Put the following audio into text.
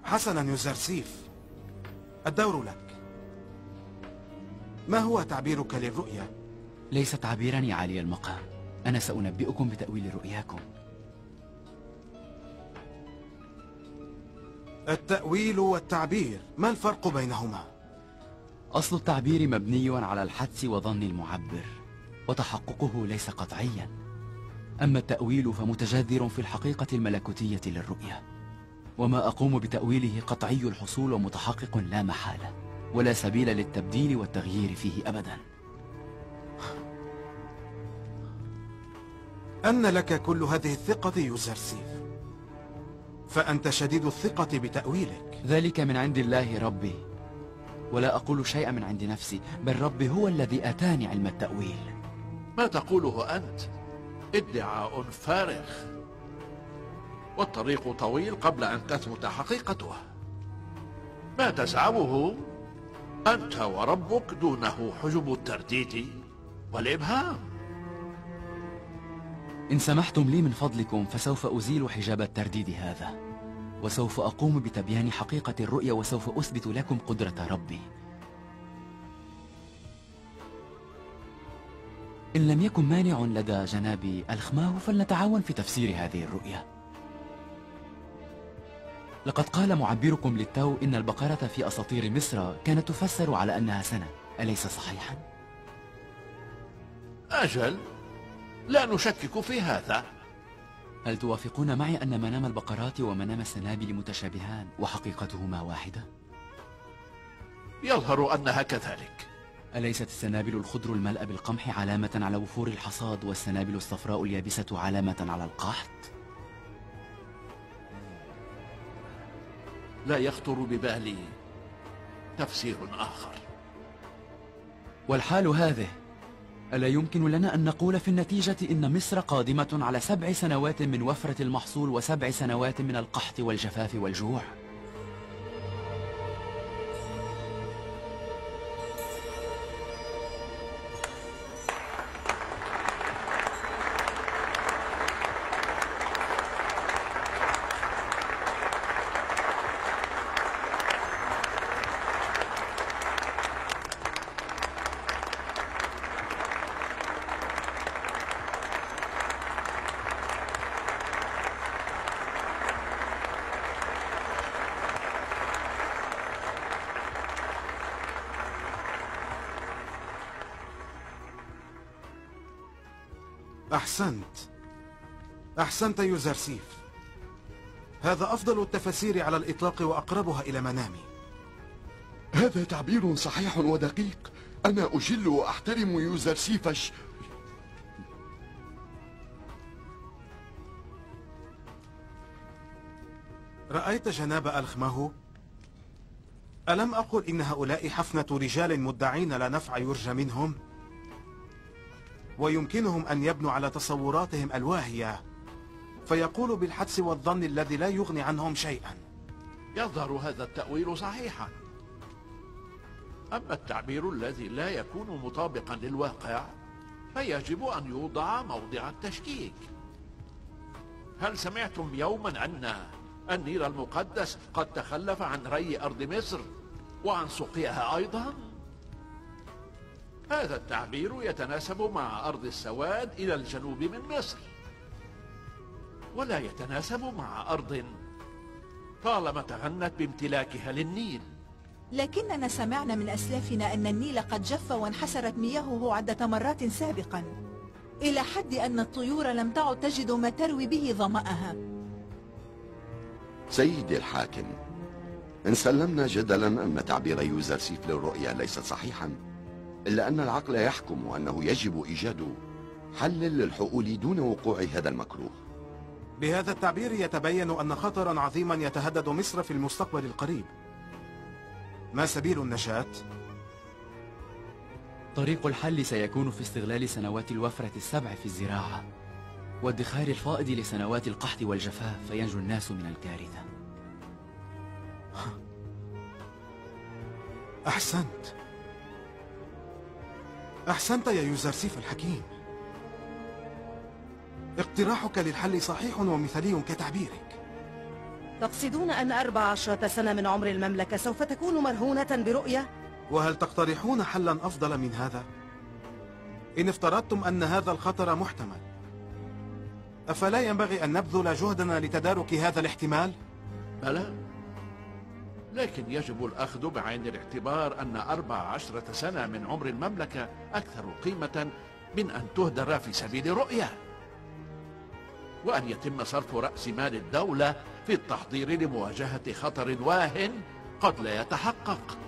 حسنا يوزرسيف، الدور لك. ما هو تعبيرك للرؤيا؟ ليس تعبيرا يا عالي المقام، أنا سأنبئكم بتأويل رؤياكم. التأويل والتعبير، ما الفرق بينهما؟ أصل التعبير مبني على الحدس وظن المعبر، وتحققه ليس قطعيا. أما التأويل فمتجذر في الحقيقة الملكوتية للرؤية، وما أقوم بتأويله قطعي الحصول ومتحقق لا محالة، ولا سبيل للتبديل والتغيير فيه أبدا. أن لك كل هذه الثقة يوزرسيف، فأنت شديد الثقة بتأويلك. ذلك من عند الله ربي، ولا أقول شيئا من عند نفسي، بل ربي هو الذي أتاني علم التأويل. ما تقوله أنت ادعاء فارغ، والطريق طويل قبل أن تثبت حقيقته. ما تزعمه أنت وربك دونه حجب الترديد والإبهام. إن سمحتم لي من فضلكم فسوف أزيل حجاب الترديد هذا، وسوف أقوم بتبيان حقيقة الرؤية، وسوف أثبت لكم قدرة ربي. إن لم يكن مانع لدى جناب الخماه فلنتعاون في تفسير هذه الرؤية. لقد قال معبركم للتو إن البقرة في أساطير مصر كانت تفسر على أنها سنة، أليس صحيحا؟ أجل، لا نشكك في هذا. هل توافقون معي أن منام البقرات ومنام السنابل متشابهان وحقيقتهما واحدة؟ يظهر أنها كذلك. أليست السنابل الخضر الملأ بالقمح علامة على وفور الحصاد، والسنابل الصفراء اليابسة علامة على القحط؟ لا يخطر ببالي تفسير آخر. والحال هذه، ألا يمكن لنا أن نقول في النتيجة إن مصر قادمة على 7 سنوات من وفرة المحصول و7 سنوات من القحط والجفاف والجوع؟ أحسنت يوزرسيف، هذا أفضل التفاسير على الإطلاق وأقربها إلى منامي. هذا تعبير صحيح ودقيق. أنا أجل وأحترم يوزرسيف. رأيت جناب الخماه؟ ألم أقل إن هؤلاء حفنة رجال مدعين لا نفع يرجى منهم، ويمكنهم أن يبنوا على تصوراتهم الواهية، فيقولوا بالحدس والظن الذي لا يغني عنهم شيئا. يظهر هذا التأويل صحيحا، أما التعبير الذي لا يكون مطابقا للواقع فيجب أن يوضع موضع التشكيك. هل سمعتم يوما أن النيل المقدس قد تخلف عن ري أرض مصر وعن سقيها أيضا؟ هذا التعبير يتناسب مع أرض السواد إلى الجنوب من مصر، ولا يتناسب مع أرض طالما تغنت بامتلاكها للنيل. لكننا سمعنا من أسلافنا أن النيل قد جف وانحسرت مياهه عدة مرات سابقا، إلى حد أن الطيور لم تعد تجد ما تروي به ظمأها. سيدي الحاكم، إن سلمنا جدلا أن تعبير يوزرسيف للرؤيا ليس صحيحا، إلا أن العقل يحكم أنه يجب إيجاد حل للحقول دون وقوع هذا المكروه. بهذا التعبير يتبين أن خطرا عظيما يتهدد مصر في المستقبل القريب. ما سبيل النجاة؟ طريق الحل سيكون في استغلال سنوات الوفرة ال7 في الزراعة، وادخار الفائض لسنوات القحط والجفاف، فينجو الناس من الكارثة. أحسنت يا يوزرسيف الحكيم، اقتراحك للحل صحيح ومثالي كتعبيرك. تقصدون أن 14 سنة من عمر المملكة سوف تكون مرهونة برؤية؟ وهل تقترحون حلا أفضل من هذا؟ إن افترضتم أن هذا الخطر محتمل، أفلا ينبغي أن نبذل جهدنا لتدارك هذا الاحتمال؟ بلى، لكن يجب الأخذ بعين الاعتبار أن 14 سنة من عمر المملكة أكثر قيمة من أن تهدر في سبيل رؤية، وأن يتم صرف رأس مال الدولة في التحضير لمواجهة خطر واهن قد لا يتحقق.